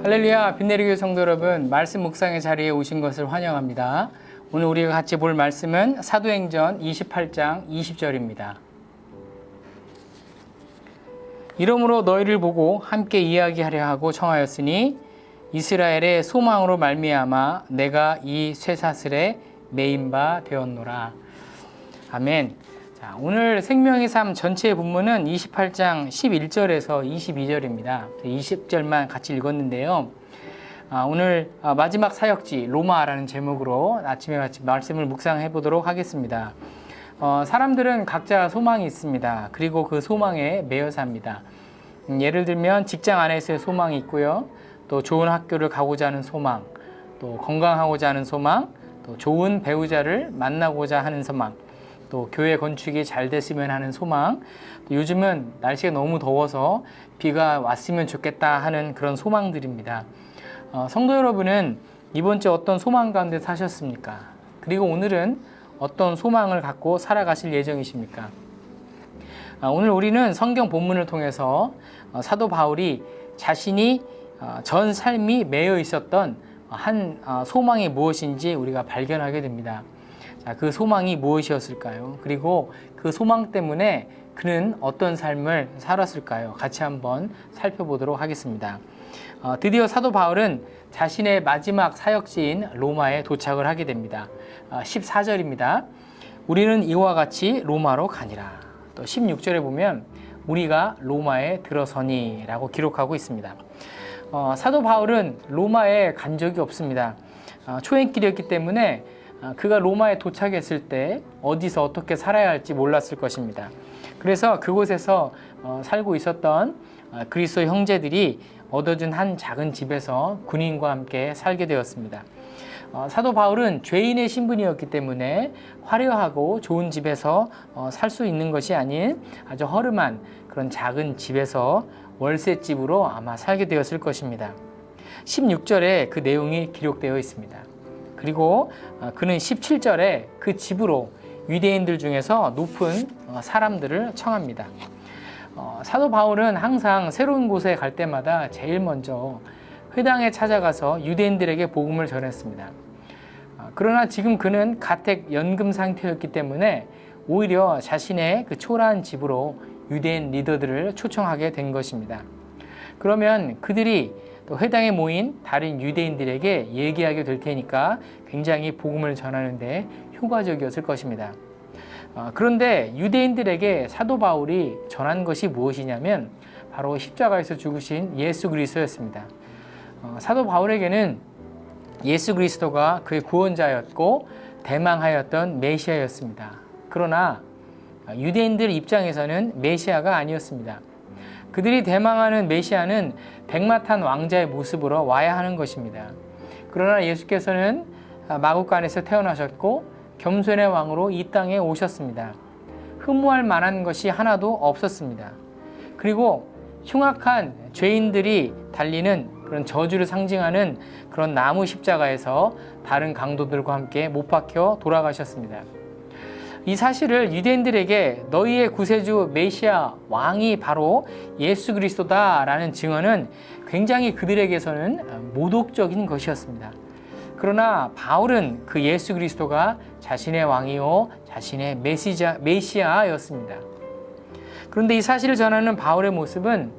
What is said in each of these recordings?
할렐루야, 빈내리교회 성도 여러분, 말씀 묵상의 자리에 오신 것을 환영합니다. 오늘 우리가 같이 볼 말씀은 사도행전 28장 20절입니다. 이러므로 너희를 보고 함께 이야기하려 하고 청하였으니 이스라엘의 소망으로 말미암아 내가 이 쇠사슬에 매인 바 되었노라. 아멘. 자, 오늘 생명의 삶 전체의 본문은 28장 11절에서 22절입니다. 20절만 같이 읽었는데요. 오늘 마지막 사역지 로마라는 제목으로 아침에 같이 말씀을 묵상해 보도록 하겠습니다. 사람들은 각자 소망이 있습니다. 그리고 그 소망에 매여 삽니다. 예를 들면 직장 안에서의 소망이 있고요. 또 좋은 학교를 가고자 하는 소망, 또 건강하고자 하는 소망, 또 좋은 배우자를 만나고자 하는 소망, 또 교회 건축이 잘 됐으면 하는 소망, 또 요즘은 날씨가 너무 더워서 비가 왔으면 좋겠다 하는 그런 소망들입니다. 성도 여러분은 이번 주 어떤 소망 가운데 사셨습니까? 그리고 오늘은 어떤 소망을 갖고 살아가실 예정이십니까? 오늘 우리는 성경 본문을 통해서 사도 바울이 자신이 전 삶이 매여 있었던 한 소망이 무엇인지 우리가 발견하게 됩니다. 자, 그 소망이 무엇이었을까요? 그리고 그 소망 때문에 그는 어떤 삶을 살았을까요? 같이 한번 살펴보도록 하겠습니다. 드디어 사도 바울은 자신의 마지막 사역지인 로마에 도착을 하게 됩니다. 14절입니다. 우리는 이와 같이 로마로 가니라. 또 16절에 보면 우리가 로마에 들어서니 라고 기록하고 있습니다. 사도 바울은 로마에 간 적이 없습니다. 초행길이었기 때문에 그가 로마에 도착했을 때 어디서 어떻게 살아야 할지 몰랐을 것입니다. 그래서 그곳에서 살고 있었던 그리스도 형제들이 얻어준 한 작은 집에서 군인과 함께 살게 되었습니다. 사도 바울은 죄인의 신분이었기 때문에 화려하고 좋은 집에서 살 수 있는 것이 아닌 아주 허름한 그런 작은 집에서 월세집으로 아마 살게 되었을 것입니다. 16절에 그 내용이 기록되어 있습니다. 그리고 그는 17절에 그 집으로 유대인들 중에서 높은 사람들을 청합니다. 사도 바울은 항상 새로운 곳에 갈 때마다 제일 먼저 회당에 찾아가서 유대인들에게 복음을 전했습니다. 그러나 지금 그는 가택 연금 상태였기 때문에 오히려 자신의 그 초라한 집으로 유대인 리더들을 초청하게 된 것입니다. 그러면 그들이 또 회당에 모인 다른 유대인들에게 얘기하게 될 테니까 굉장히 복음을 전하는데 효과적이었을 것입니다. 그런데 유대인들에게 사도 바울이 전한 것이 무엇이냐면 바로 십자가에서 죽으신 예수 그리스도였습니다. 사도 바울에게는 예수 그리스도가 그의 구원자였고 대망하였던 메시아였습니다. 그러나 유대인들 입장에서는 메시아가 아니었습니다. 그들이 대망하는 메시아는 백마탄 왕자의 모습으로 와야 하는 것입니다. 그러나 예수께서는 마구간에서 태어나셨고 겸손의 왕으로 이 땅에 오셨습니다. 흠모할 만한 것이 하나도 없었습니다. 그리고 흉악한 죄인들이 달리는 그런 저주를 상징하는 그런 나무 십자가에서 다른 강도들과 함께 못 박혀 돌아가셨습니다. 이 사실을 유대인들에게 너희의 구세주 메시아 왕이 바로 예수 그리스도다라는 증언은 굉장히 그들에게서는 모독적인 것이었습니다. 그러나 바울은 그 예수 그리스도가 자신의 왕이요 자신의 메시아였습니다. 그런데 이 사실을 전하는 바울의 모습은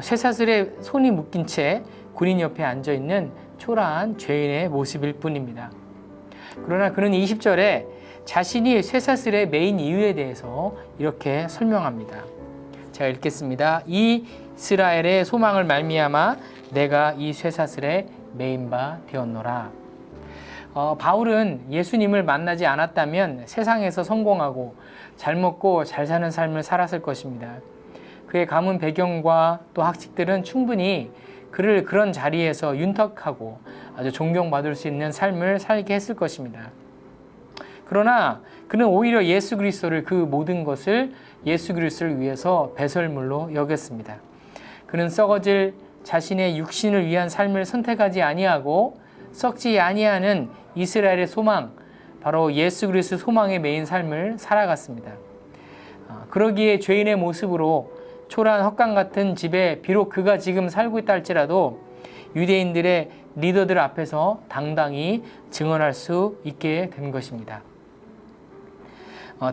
쇠사슬에 손이 묶인 채 군인 옆에 앉아있는 초라한 죄인의 모습일 뿐입니다. 그러나 그는 20절에 자신이 쇠사슬에 매인 이유에 대해서 이렇게 설명합니다. 제가 읽겠습니다. 이스라엘의 소망을 말미암아 내가 이 쇠사슬에 매인 바 되었노라. 바울은 예수님을 만나지 않았다면 세상에서 성공하고 잘 먹고 잘 사는 삶을 살았을 것입니다. 그의 가문 배경과 또 학식들은 충분히 그를 그런 자리에서 윤택하고 아주 존경받을 수 있는 삶을 살게 했을 것입니다. 그러나 그는 오히려 예수 그리스도를 그 모든 것을 예수 그리스도를 위해서 배설물로 여겼습니다. 그는 썩어질 자신의 육신을 위한 삶을 선택하지 아니하고 썩지 아니하는 이스라엘의 소망, 바로 예수 그리스도 소망에 매인 삶을 살아갔습니다. 그러기에 죄인의 모습으로 초라한 헛강 같은 집에 비록 그가 지금 살고 있다 할지라도 유대인들의 리더들 앞에서 당당히 증언할 수 있게 된 것입니다.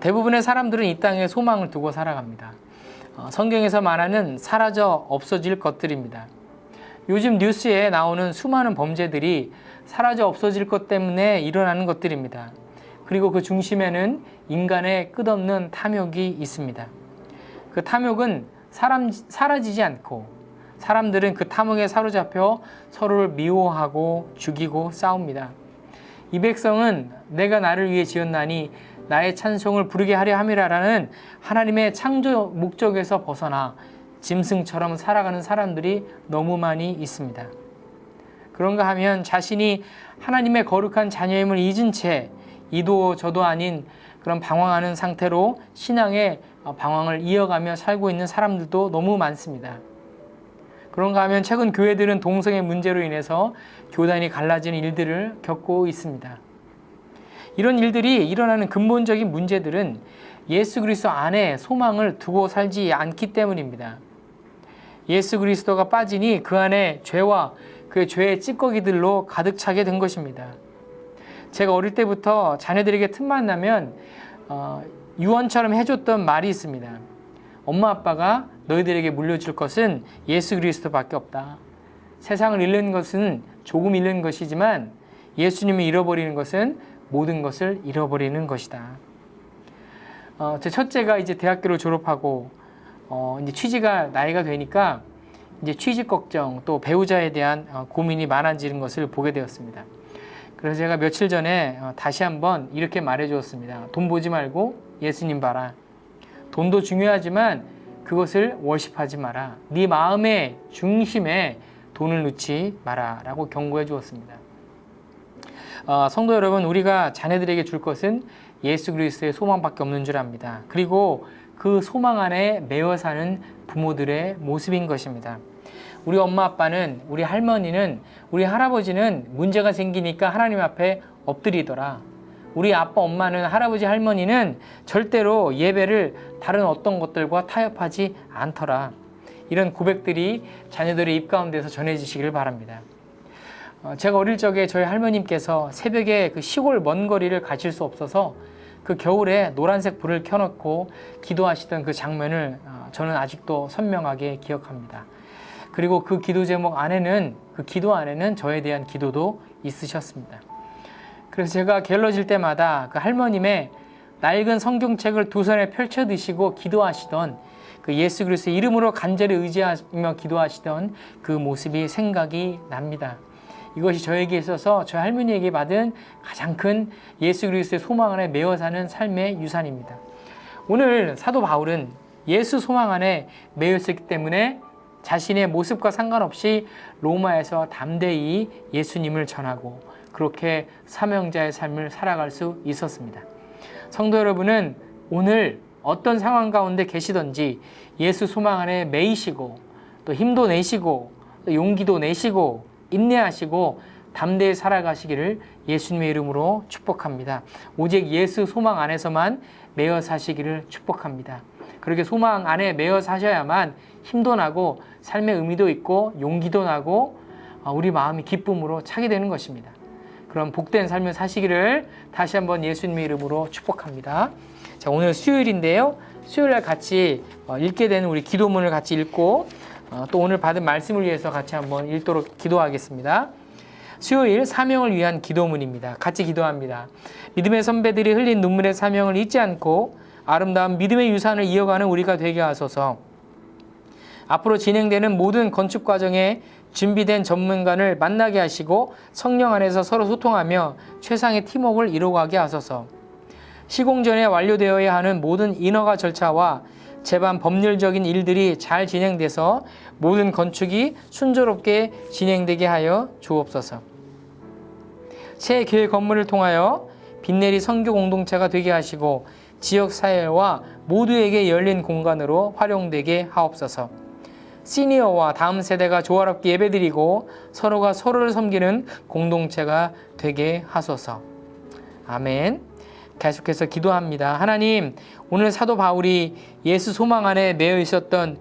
대부분의 사람들은 이 땅에 소망을 두고 살아갑니다. 성경에서 말하는 사라져 없어질 것들입니다. 요즘 뉴스에 나오는 수많은 범죄들이 사라져 없어질 것 때문에 일어나는 것들입니다. 그리고 그 중심에는 인간의 끝없는 탐욕이 있습니다. 그 탐욕은 사라지지 않고 사람들은 그 탐욕에 사로잡혀 서로를 미워하고 죽이고 싸웁니다. 이 백성은 내가 나를 위해 지었나니 나의 찬송을 부르게 하려 함이라라는 하나님의 창조 목적에서 벗어나 짐승처럼 살아가는 사람들이 너무 많이 있습니다. 그런가 하면 자신이 하나님의 거룩한 자녀임을 잊은 채 이도 저도 아닌 그런 방황하는 상태로 신앙의 방황을 이어가며 살고 있는 사람들도 너무 많습니다. 그런가 하면 최근 교회들은 동성애 문제로 인해서 교단이 갈라지는 일들을 겪고 있습니다. 이런 일들이 일어나는 근본적인 문제들은 예수 그리스도 안에 소망을 두고 살지 않기 때문입니다. 예수 그리스도가 빠지니 그 안에 죄와 그 죄의 찌꺼기들로 가득 차게 된 것입니다. 제가 어릴 때부터 자녀들에게 틈만 나면 유언처럼 해줬던 말이 있습니다. 엄마 아빠가 너희들에게 물려줄 것은 예수 그리스도밖에 없다. 세상을 잃는 것은 조금 잃는 것이지만 예수님을 잃어버리는 것은 모든 것을 잃어버리는 것이다. 제 첫째가 이제 대학교를 졸업하고 이제 취직할 나이가 되니까 이제 취직 걱정 또 배우자에 대한 고민이 많아지는 것을 보게 되었습니다. 그래서 제가 며칠 전에 다시 한번 이렇게 말해 주었습니다. 돈 보지 말고 예수님 봐라. 돈도 중요하지만 그것을 월십하지 마라. 네 마음의 중심에 돈을 넣지 마라 라고 경고해 주었습니다. 성도 여러분, 우리가 자녀들에게 줄 것은 예수 그리스도의 소망밖에 없는 줄 압니다. 그리고 그 소망 안에 매여 사는 부모들의 모습인 것입니다. 우리 엄마 아빠는, 우리 할머니는, 우리 할아버지는 문제가 생기니까 하나님 앞에 엎드리더라. 우리 아빠 엄마는, 할아버지 할머니는 절대로 예배를 다른 어떤 것들과 타협하지 않더라. 이런 고백들이 자녀들의 입 가운데서 전해지시기를 바랍니다. 제가 어릴 적에 저희 할머님께서 새벽에 그 시골 먼 거리를 가실 수 없어서 그 겨울에 노란색 불을 켜놓고 기도하시던 그 장면을 저는 아직도 선명하게 기억합니다. 그리고 그 기도 제목 안에는, 그 기도 안에는 저에 대한 기도도 있으셨습니다. 그래서 제가 게을러질 때마다 그 할머님의 낡은 성경책을 두 손에 펼쳐 드시고 기도하시던 그 예수 그리스도의 이름으로 간절히 의지하며 기도하시던 그 모습이 생각이 납니다. 이것이 저에게 있어서 저희 할머니에게 받은 가장 큰 예수 그리스도의 소망 안에 매어 사는 삶의 유산입니다. 오늘 사도 바울은 예수 소망 안에 매여 있었기 때문에 자신의 모습과 상관없이 로마에서 담대히 예수님을 전하고 그렇게 사명자의 삶을 살아갈 수 있었습니다. 성도 여러분은 오늘 어떤 상황 가운데 계시든지 예수 소망 안에 매이시고 또 힘도 내시고 또 용기도 내시고 인내하시고 담대히 살아가시기를 예수님의 이름으로 축복합니다. 오직 예수 소망 안에서만 매어 사시기를 축복합니다. 그렇게 소망 안에 매어 사셔야만 힘도 나고 삶의 의미도 있고 용기도 나고 우리 마음이 기쁨으로 차게 되는 것입니다. 그런 복된 삶을 사시기를 다시 한번 예수님의 이름으로 축복합니다. 자, 오늘 수요일인데요. 수요일날 같이 읽게 되는 우리 기도문을 같이 읽고 또 오늘 받은 말씀을 위해서 같이 한번 읽도록 기도하겠습니다. 수요일 사명을 위한 기도문입니다. 같이 기도합니다. 믿음의 선배들이 흘린 눈물의 사명을 잊지 않고 아름다운 믿음의 유산을 이어가는 우리가 되게 하소서. 앞으로 진행되는 모든 건축 과정에 준비된 전문가를 만나게 하시고 성령 안에서 서로 소통하며 최상의 팀워크를 이루어가게 하소서. 시공 전에 완료되어야 하는 모든 인허가 절차와 제반 법률적인 일들이 잘 진행돼서 모든 건축이 순조롭게 진행되게 하여 주옵소서. 새 교회 건물을 통하여 빛내리 선교 공동체가 되게 하시고 지역사회와 모두에게 열린 공간으로 활용되게 하옵소서. 시니어와 다음 세대가 조화롭게 예배드리고 서로가 서로를 섬기는 공동체가 되게 하소서. 아멘. 계속해서 기도합니다. 하나님, 오늘 사도 바울이 예수 소망 안에 매여 있었던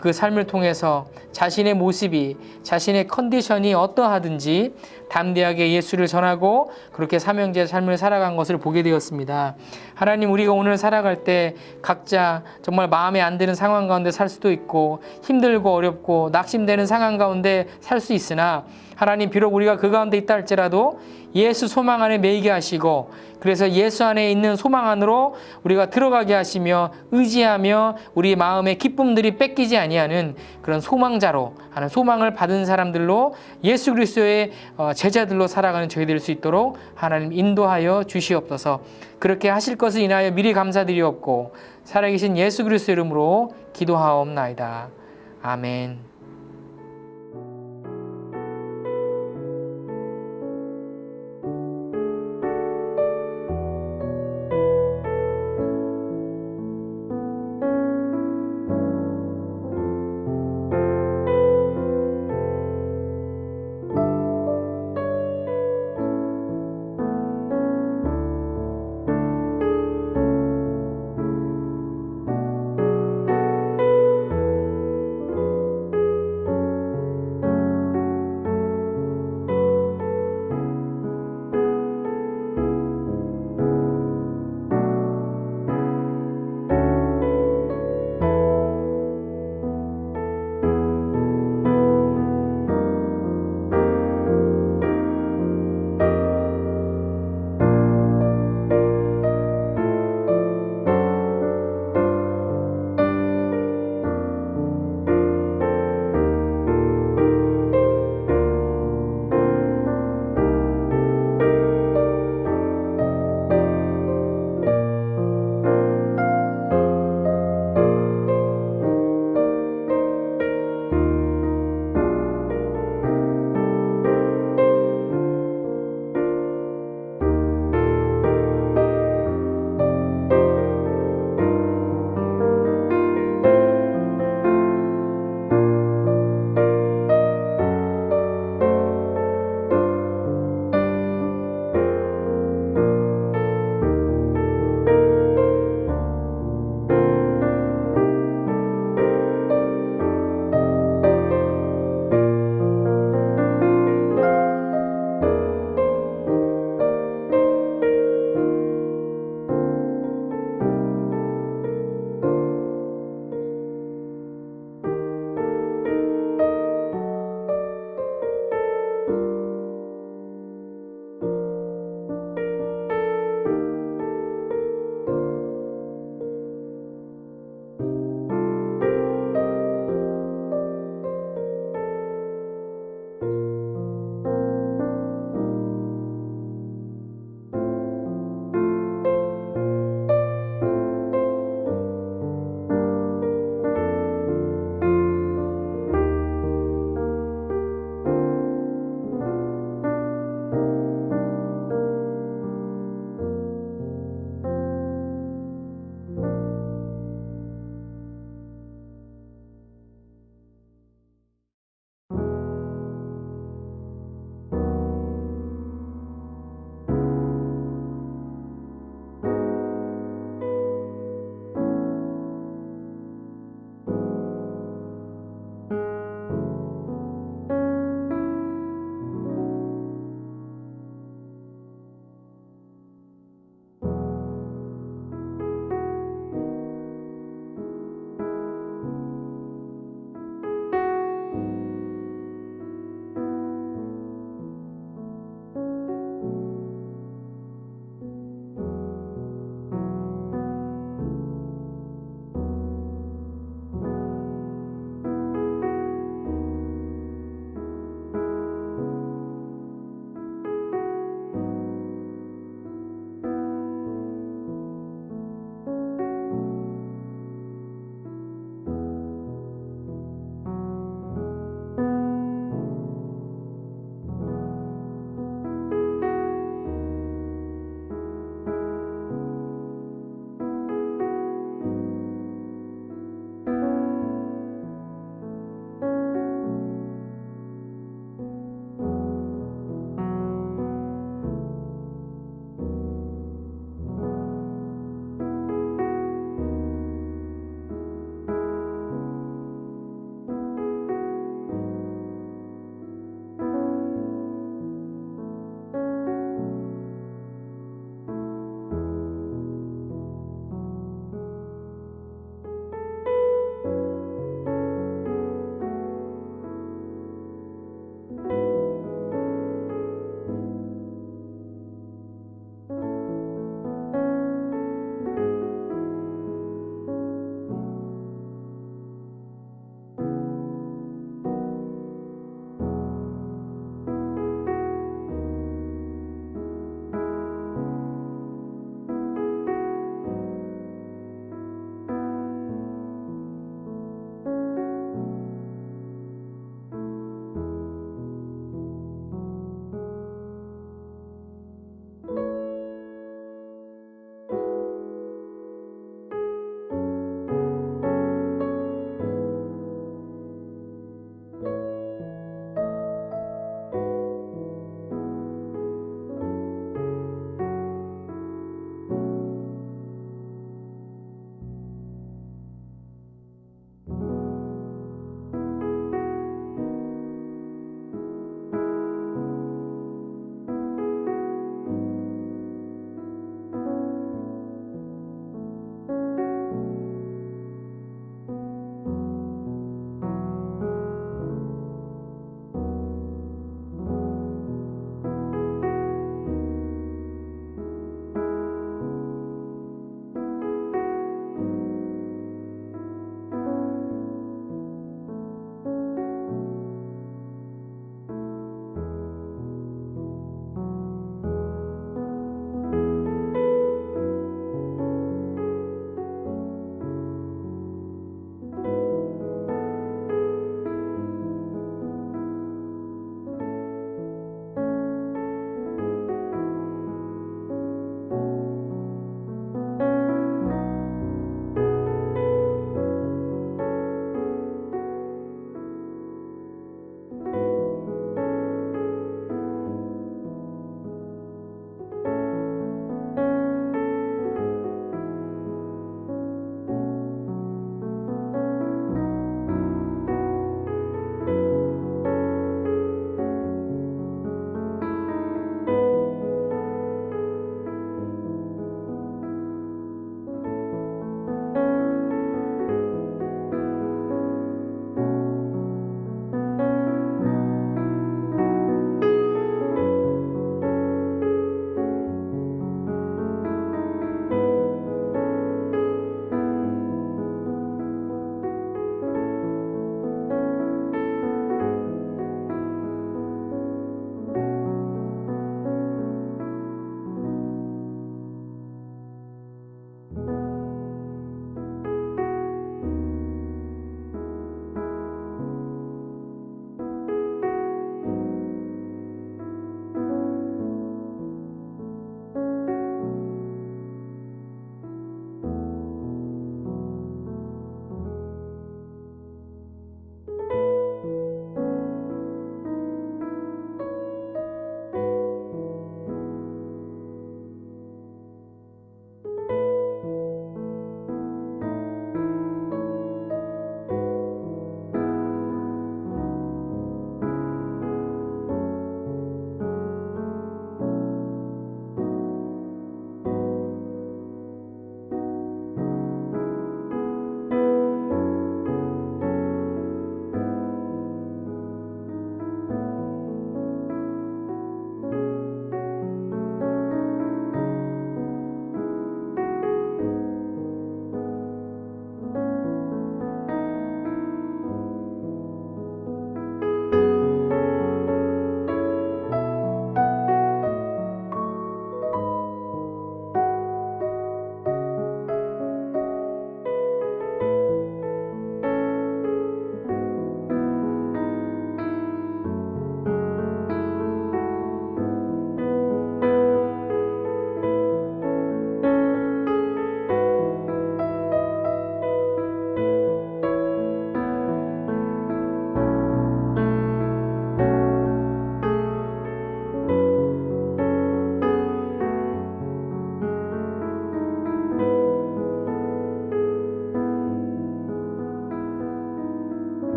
그 삶을 통해서 자신의 모습이, 자신의 컨디션이 어떠하든지 담대하게 예수를 전하고 그렇게 삼형제의 삶을 살아간 것을 보게 되었습니다. 하나님, 우리가 오늘 살아갈 때 각자 정말 마음에 안 드는 상황 가운데 살 수도 있고 힘들고 어렵고 낙심되는 상황 가운데 살 수 있으나 하나님, 비록 우리가 그 가운데 있다 할지라도 예수 소망 안에 매이게 하시고 그래서 예수 안에 있는 소망 안으로 우리가 들어가게 하시며 의지하며 우리 마음의 기쁨들이 뺏기지 아니하는 그런 소망자로 하는 소망을 받은 사람들로 예수 그리스도의 제자들로 살아가는 저희 될 수 있도록 하나님 인도하여 주시옵소서. 그렇게 하실 것을 인하여 미리 감사드리옵고 살아계신 예수 그리스도 이름으로 기도하옵나이다. 아멘.